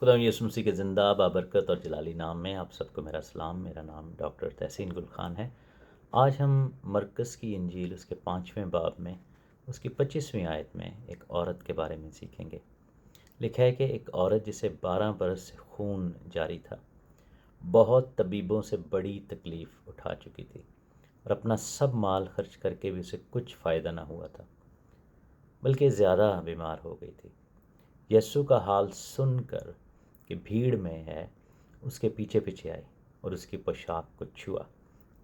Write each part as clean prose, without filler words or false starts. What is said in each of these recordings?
خدا یسوع مسیح کے زندہ بابرکت اور جلالی نام میں آپ سب کو میرا سلام۔ میرا نام ڈاکٹر تحسین گل خان ہے۔ آج ہم مرکز کی انجیل اس کے 5ویں باب میں اس کی 25ویں آیت میں ایک عورت کے بارے میں سیکھیں گے۔ لکھا ہے کہ ایک عورت جسے 12 برس سے خون جاری تھا، بہت طبیبوں سے بڑی تکلیف اٹھا چکی تھی اور اپنا سب مال خرچ کر کے بھی اسے کچھ فائدہ نہ ہوا تھا، بلکہ زیادہ بیمار ہو گئی تھی۔ یسوع کا حال سن کر کہ بھیڑ میں ہے، اس کے پیچھے پیچھے آئی اور اس کی پوشاک کو چھوا،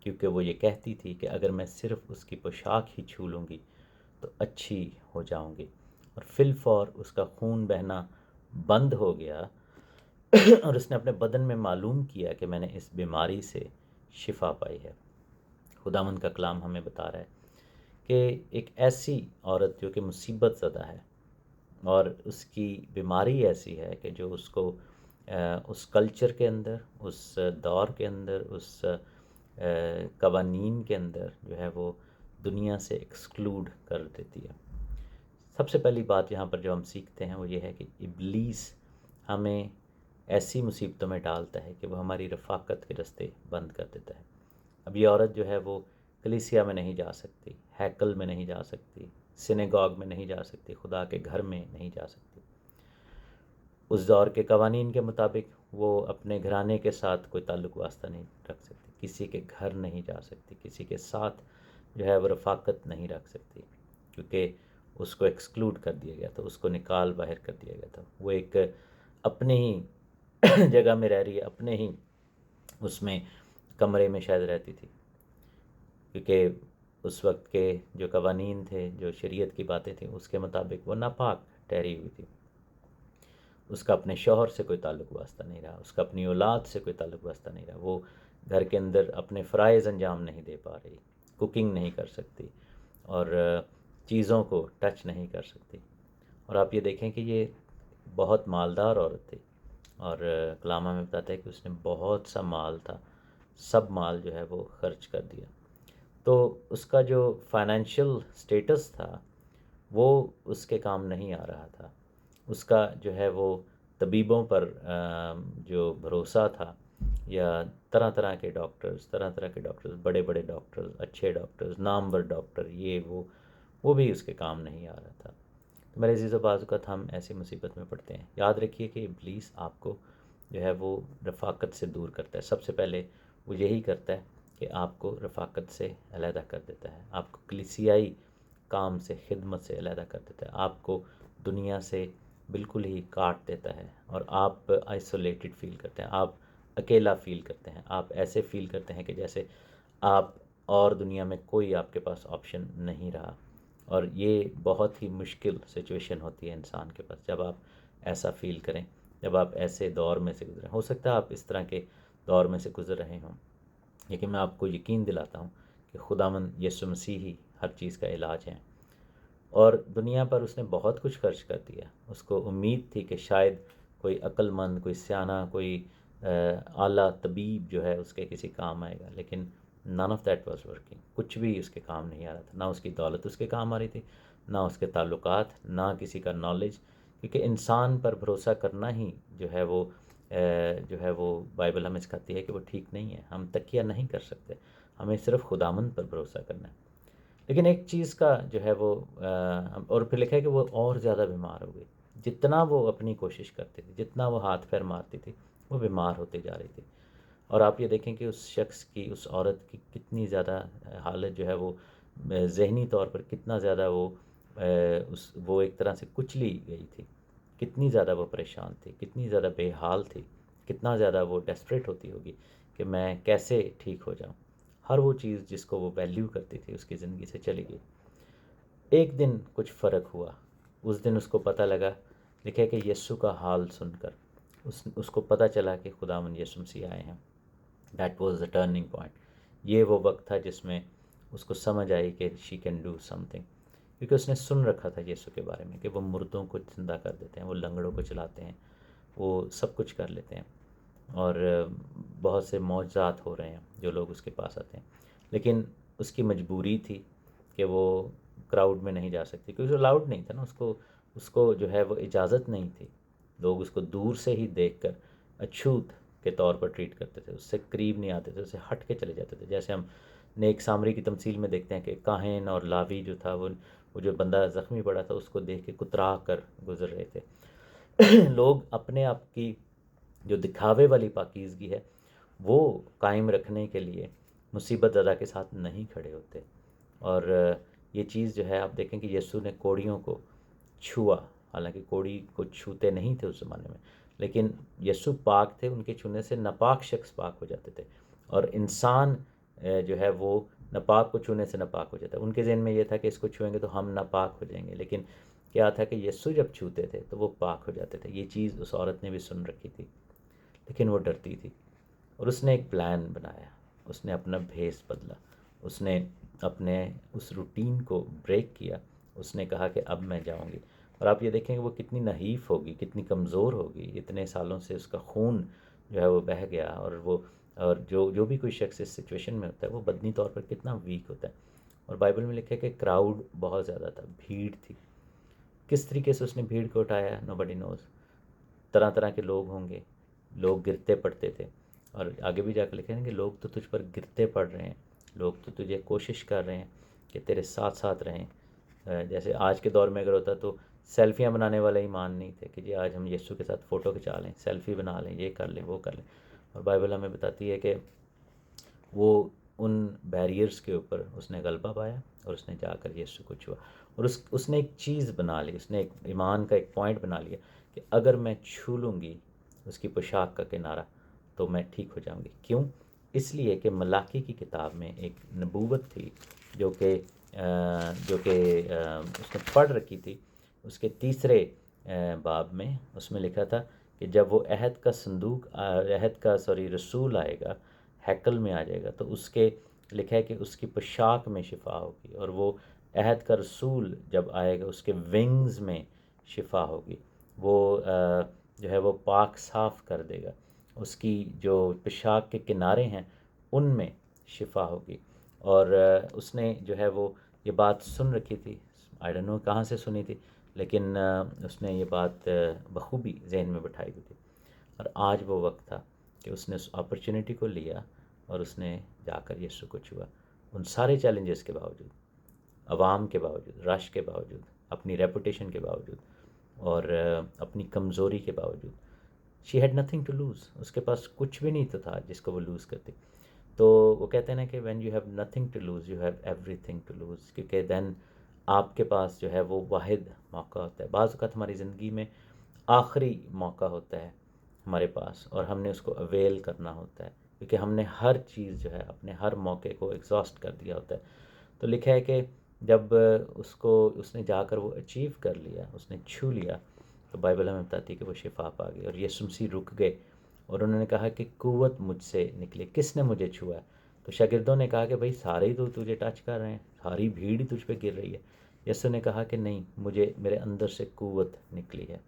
کیونکہ وہ یہ کہتی تھی کہ اگر میں صرف اس کی پوشاک ہی چھو لوں گی تو اچھی ہو جاؤں گی، اور فی الفور اس کا خون بہنا بند ہو گیا اور اس نے اپنے بدن میں معلوم کیا کہ میں نے اس بیماری سے شفا پائی ہے۔ خداوند کا کلام ہمیں بتا رہا ہے کہ ایک ایسی عورت جو کہ مصیبت زدہ ہے اور اس کی بیماری ایسی ہے کہ جو اس کو اس کلچر کے اندر، اس دور کے اندر، اس قوانین کے اندر جو ہے وہ دنیا سے ایکسکلوڈ کر دیتی ہے۔ سب سے پہلی بات یہاں پر جو ہم سیکھتے ہیں وہ یہ ہے کہ ابلیس ہمیں ایسی مصیبتوں میں ڈالتا ہے کہ وہ ہماری رفاقت کے رستے بند کر دیتا ہے۔ اب یہ عورت جو ہے وہ کلیسیا میں نہیں جا سکتی، ہیکل میں نہیں جا سکتی، سینیگاگ میں نہیں جا سکتی، خدا کے گھر میں نہیں جا سکتی۔ اس دور کے قوانین کے مطابق وہ اپنے گھرانے کے ساتھ کوئی تعلق واسطہ نہیں رکھ سکتی، کسی کے گھر نہیں جا سکتی، کسی کے ساتھ جو ہے وہ رفاقت نہیں رکھ سکتی، کیونکہ اس کو ایکسکلوڈ کر دیا گیا تھا، اس کو نکال باہر کر دیا گیا تھا۔ وہ ایک اپنے ہی جگہ میں رہ رہی ہے، اپنے ہی اس میں کمرے میں شاید رہتی تھی، کیونکہ اس وقت کے جو قوانین تھے، جو شریعت کی باتیں تھیں، اس کے مطابق وہ ناپاک ٹھہری ہوئی تھی۔ اس کا اپنے شوہر سے کوئی تعلق واسطہ نہیں رہا، اس کا اپنی اولاد سے کوئی تعلق واسطہ نہیں رہا، وہ گھر کے اندر اپنے فرائض انجام نہیں دے پا رہی، کوکنگ نہیں کر سکتی اور چیزوں کو ٹچ نہیں کر سکتی۔ اور آپ یہ دیکھیں کہ یہ بہت مالدار عورت تھی، اور کلامہ میں بتاتا ہے کہ اس نے بہت سا مال تھا، سب مال جو ہے وہ خرچ کر دیا۔ تو اس کا جو فائنینشیل سٹیٹس تھا وہ اس کے کام نہیں آ رہا تھا۔ اس کا جو ہے وہ طبیبوں پر جو بھروسہ تھا، یا طرح طرح کے ڈاکٹرز، بڑے بڑے ڈاکٹرز، اچھے ڈاکٹرز، نامور ڈاکٹر، یہ وہ بھی اس کے کام نہیں آ رہا تھا۔ تو میرے عزیز و بعض اوقات ہم ایسی مصیبت میں پڑتے ہیں۔ یاد رکھیے کہ ابلیس آپ کو جو ہے وہ رفاقت سے دور کرتا ہے۔ سب سے پہلے وہ یہی کرتا ہے کہ آپ کو رفاقت سے علیحدہ کر دیتا ہے، آپ کو کلیسیائی کام سے، خدمت سے علیحدہ کر دیتا ہے، آپ کو دنیا سے بالکل ہی کاٹ دیتا ہے، اور آپ آئسولیٹڈ فیل کرتے ہیں، آپ اکیلا فیل کرتے ہیں، آپ ایسے فیل کرتے ہیں کہ جیسے آپ اور دنیا میں کوئی آپ کے پاس آپشن نہیں رہا۔ اور یہ بہت ہی مشکل سچویشن ہوتی ہے انسان کے پاس جب آپ ایسا فیل کریں، جب آپ ایسے دور میں سے گزریں۔ ہو سکتا ہے آپ اس طرح کے دور میں سے گزر رہے ہوں، لیکن میں آپ کو یقین دلاتا ہوں کہ خداوند یسوع مسیح ہی ہر چیز کا علاج ہے، اور دنیا پر اس نے بہت کچھ خرچ کر دیا۔ اس کو امید تھی کہ شاید کوئی عقل مند، کوئی سیانہ، کوئی اعلیٰ طبیب جو ہے اس کے کسی کام آئے گا، لیکن none of that was working۔ کچھ بھی اس کے کام نہیں آ رہا تھا، نہ اس کی دولت اس کے کام آ رہی تھی، نہ اس کے تعلقات، نہ کسی کا نالج، کیونکہ انسان پر بھروسہ کرنا ہی جو ہے وہ بائبل ہمیں سکھاتی ہے کہ وہ ٹھیک نہیں ہے۔ ہم تکیہ نہیں کر سکتے، ہمیں صرف خداوند پر بھروسہ کرنا ہے۔ لیکن ایک چیز کا جو ہے وہ اور پھر لکھا ہے کہ وہ اور زیادہ بیمار ہو گئی۔ جتنا وہ اپنی کوشش کرتی تھی، جتنا وہ ہاتھ پیر مارتی تھی، وہ بیمار ہوتی جا رہی تھی۔ اور آپ یہ دیکھیں کہ اس شخص کی، اس عورت کی کتنی زیادہ حالت جو ہے وہ ذہنی طور پر کتنا زیادہ وہ ایک طرح سے کچلی گئی تھی، کتنی زیادہ وہ پریشان تھی، کتنی زیادہ بے حال تھی، کتنا زیادہ وہ ڈیسپریٹ ہوتی ہوگی کہ میں کیسے ٹھیک ہو جاؤں۔ ہر وہ چیز جس کو وہ ویلیو کرتی تھی اس کی زندگی سے چلی گئی۔ ایک دن کچھ فرق ہوا، اس دن اس کو پتہ لگا، لکھے کہ یسوع کا حال سن کر اس کو پتہ چلا کہ خداوند یسوع مسیح آئے ہیں۔ That was the turning point. یہ وہ وقت تھا جس میں اس کو سمجھ آئی کہ she can do some thing, کیونکہ اس نے سن رکھا تھا یسوع کے بارے میں کہ وہ مردوں کو زندہ کر دیتے ہیں، وہ لنگڑوں کو چلاتے ہیں، وہ سب کچھ کر لیتے ہیں، اور بہت سے معجزات ہو رہے ہیں جو لوگ اس کے پاس آتے ہیں۔ لیکن اس کی مجبوری تھی کہ وہ کراؤڈ میں نہیں جا سکتی، کیونکہ وہ لاؤڈ نہیں تھا نا، اس کو جو ہے وہ اجازت نہیں تھی لوگ اس کو دور سے ہی دیکھ کر اچھوت کے طور پر ٹریٹ کرتے تھے، اس سے قریب نہیں آتے تھے، اس سے ہٹ کے چلے جاتے تھے. جیسے ہم نیک سامری کی تمثیل میں دیکھتے ہیں کہ کاہن اور لاوی جو تھا وہ جو بندہ زخمی پڑا تھا اس کو دیکھ کے کترا کر گزر رہے تھے. لوگ اپنے آپ کی جو دکھاوے والی پاکیزگی ہے وہ قائم رکھنے کے لیے مصیبت زدہ کے ساتھ نہیں کھڑے ہوتے. اور یہ چیز جو ہے آپ دیکھیں کہ یسوع نے کوڑیوں کو چھوا، حالانکہ کوڑی کو چھوتے نہیں تھے اس زمانے میں، لیکن یسوع پاک تھے، ان کے چھونے سے ناپاک شخص پاک ہو جاتے تھے. اور انسان جو ہے وہ ناپاک کو چھونے سے ناپاک ہو جاتا ہے. ان کے ذہن میں یہ تھا کہ اس کو چھوئیں گے تو ہم ناپاک ہو جائیں گے، لیکن کیا تھا کہ یسوع جب چھوتے تھے تو وہ پاک ہو جاتے تھے. یہ چیز اس عورت نے بھی سن رکھی تھی، لیکن وہ ڈرتی تھی، اور اس نے ایک پلان بنایا. اس نے اپنا بھیس بدلا، اس نے اپنے اس روٹین کو بریک کیا. اس نے کہا کہ اب میں جاؤں گی. اور آپ یہ دیکھیں کہ وہ کتنی نحیف ہوگی، کتنی کمزور ہوگی. اتنے سالوں سے اس کا خون جو ہے وہ بہہ گیا، اور جو بھی کوئی شخص اس سچویشن میں ہوتا ہے وہ بدنی طور پر کتنا ویک ہوتا ہے. اور بائبل میں لکھا ہے کہ کراؤڈ بہت زیادہ تھا، بھیڑ تھی. کس طریقے سے اس نے بھیڑ کو اٹھایا نو بڈی نوز. طرح طرح کے لوگ ہوں گے، لوگ گرتے پڑتے تھے. اور آگے بھی جا کے لکھے ہیں کہ لوگ تو تجھ پر گرتے پڑ رہے ہیں، لوگ تو تجھے کوشش کر رہے ہیں کہ تیرے ساتھ ساتھ رہیں. جیسے آج کے دور میں اگر ہوتا تو سیلفیاں بنانے والے ایمان نہیں تھے کہ جی آج ہم یسوع کے ساتھ فوٹو کھچا لیں، سیلفی بنا لیں، یہ کر لیں وہ کر لیں. اور بائبل ہمیں بتاتی ہے کہ وہ ان بیریئرز کے اوپر اس نے غلبہ پایا، اور اس نے جا کر یسوع کو چھوا. اور اس نے ایک چیز بنا لی، اس نے ایک ایمان کا ایک پوائنٹ بنا لیا کہ اگر میں چھو لوں گی اس کی پوشاک کا کنارہ تو میں ٹھیک ہو جاؤں گی. کیوں؟ اس لیے کہ ملاکی کی کتاب میں ایک نبوت تھی جو کہ اس نے پڑھ رکھی تھی. اس کے تیسرے باب میں اس میں لکھا تھا کہ جب وہ عہد کا رسول آئے گا، ہیکل میں آ جائے گا، تو اس کے لکھا ہے کہ اس کی پوشاک میں شفا ہوگی. اور وہ عہد کا رسول جب آئے گا اس کے ونگز میں شفا ہوگی. وہ جو ہے وہ پاک صاف کر دے گا. اس کی جو پوشاک کے کنارے ہیں ان میں شفا ہوگی. اور اس نے جو ہے وہ یہ بات سن رکھی تھی. آئی ڈونٹ نو کہاں سے سنی تھی، لیکن اس نے یہ بات بخوبی ذہن میں بٹھائی ہوئی تھی. اور آج وہ وقت تھا کہ اس نے اس اپرچونٹی کو لیا اور اس نے جا کر یسوع کو چھوا. ان سارے چیلنجز کے باوجود، عوام کے باوجود، رش کے باوجود، اپنی ریپوٹیشن کے باوجود، اور اپنی کمزوری کے باوجود. She had nothing to lose. اس کے پاس کچھ بھی نہیں تو تھا جس کو وہ لوز کرتی. تو وہ کہتے ہیں نا کہ when you have nothing to lose you have everything to lose, کیونکہ دین آپ کے پاس جو ہے وہ واحد موقع ہوتا ہے. بعض اوقات ہماری زندگی میں آخری موقع ہوتا ہے ہمارے پاس، اور ہم نے اس کو اویل کرنا ہوتا ہے، کیونکہ ہم نے ہر چیز جو ہے اپنے ہر موقع کو ایگزاسٹ کر دیا ہوتا ہے. تو لکھا ہے کہ جب اس نے جا کر وہ اچیو کر لیا، اس نے چھو لیا، تو بائبل ہمیں بتاتی ہے کہ وہ شفا پا گئی. اور یسوع مسیح رک گئے اور انہوں نے کہا کہ قوت مجھ سے نکلے، کس نے مجھے چھوا ہے؟ تو شاگردوں نے کہا کہ بھائی سارے ہی تو تجھے ٹچ کر رہے ہیں، ساری بھیڑ ہی تجھ پہ گر رہی ہے. یسوع نے کہا کہ نہیں، میرے اندر سے قوت نکلی ہے.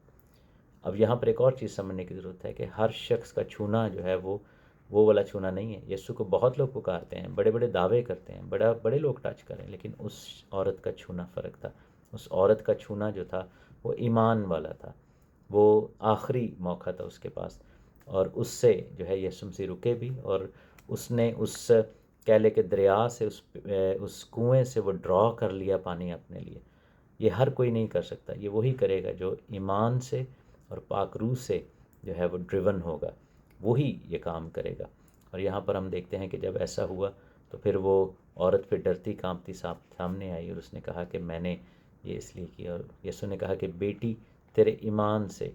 اب یہاں پر ایک اور چیز سمجھنے کی ضرورت ہے کہ ہر شخص کا چھونا جو ہے وہ والا چھونا نہیں ہے. یسوع کو بہت لوگ پکارتے ہیں، بڑے بڑے دعوے کرتے ہیں، بڑے لوگ ٹچ کریں، لیکن اس عورت کا چھونا فرق تھا. اس عورت کا چھونا جو تھا وہ ایمان والا تھا. وہ آخری موقع تھا اس کے پاس، اور اس سے جو ہے یسوع مسیح رکے بھی. اور اس نے اس کیلے کے دریا سے اس کنویں سے وہ ڈرا کر لیا پانی اپنے لیے. یہ ہر کوئی نہیں کر سکتا. یہ وہی کرے گا جو ایمان سے اور پاک روح سے جو ہے وہ ڈریون ہوگا، وہی یہ کام کرے گا. اور یہاں پر ہم دیکھتے ہیں کہ جب ایسا ہوا تو پھر وہ عورت پھر ڈرتی کانپتی سامنے آئی، اور اس نے کہا کہ میں نے یہ اس لیے کیا. اور یسوع نے کہا کہ بیٹی، تیرے ایمان سے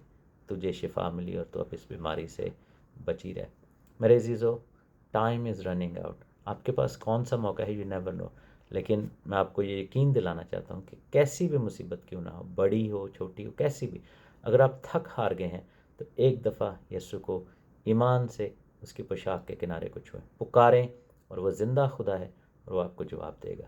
تجھے شفا ملی، اور تو اب اس بیماری سے بچی رہ. میرے عزیزو، ٹائم از رننگ آؤٹ. آپ کے پاس کون سا موقع ہے، یو نیور نو. لیکن میں آپ کو یہ یقین دلانا چاہتا ہوں کہ کیسی بھی مصیبت کیوں نہ ہو، بڑی ہو چھوٹی ہو، کیسی بھی، اگر آپ تھک ہار گئے ہیں تو ایک دفعہ یسوع کو ایمان سے اس کی پوشاک کے کنارے کو چھوئیں، پکاریں، اور وہ زندہ خدا ہے اور وہ آپ کو جواب دے گا.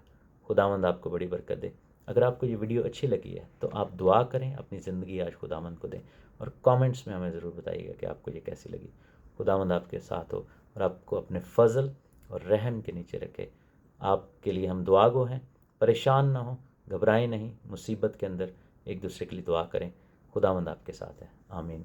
خداوند آپ کو بڑی برکت دے. اگر آپ کو یہ ویڈیو اچھی لگی ہے تو آپ دعا کریں، اپنی زندگی آج خداوند کو دیں، اور کامنٹس میں ہمیں ضرور بتائیے گا کہ آپ کو یہ کیسی لگی. خداوند آپ کے ساتھ ہو اور آپ کو اپنے فضل اور رحم کے نیچے رکھے. آپ کے لیے ہم دعا گو ہیں. پریشان نہ ہوں، گھبرائیں نہیں. مصیبت کے اندر ایک دوسرے کے لیے دعا کریں. خداوند آپ کے ساتھ ہے. آمین.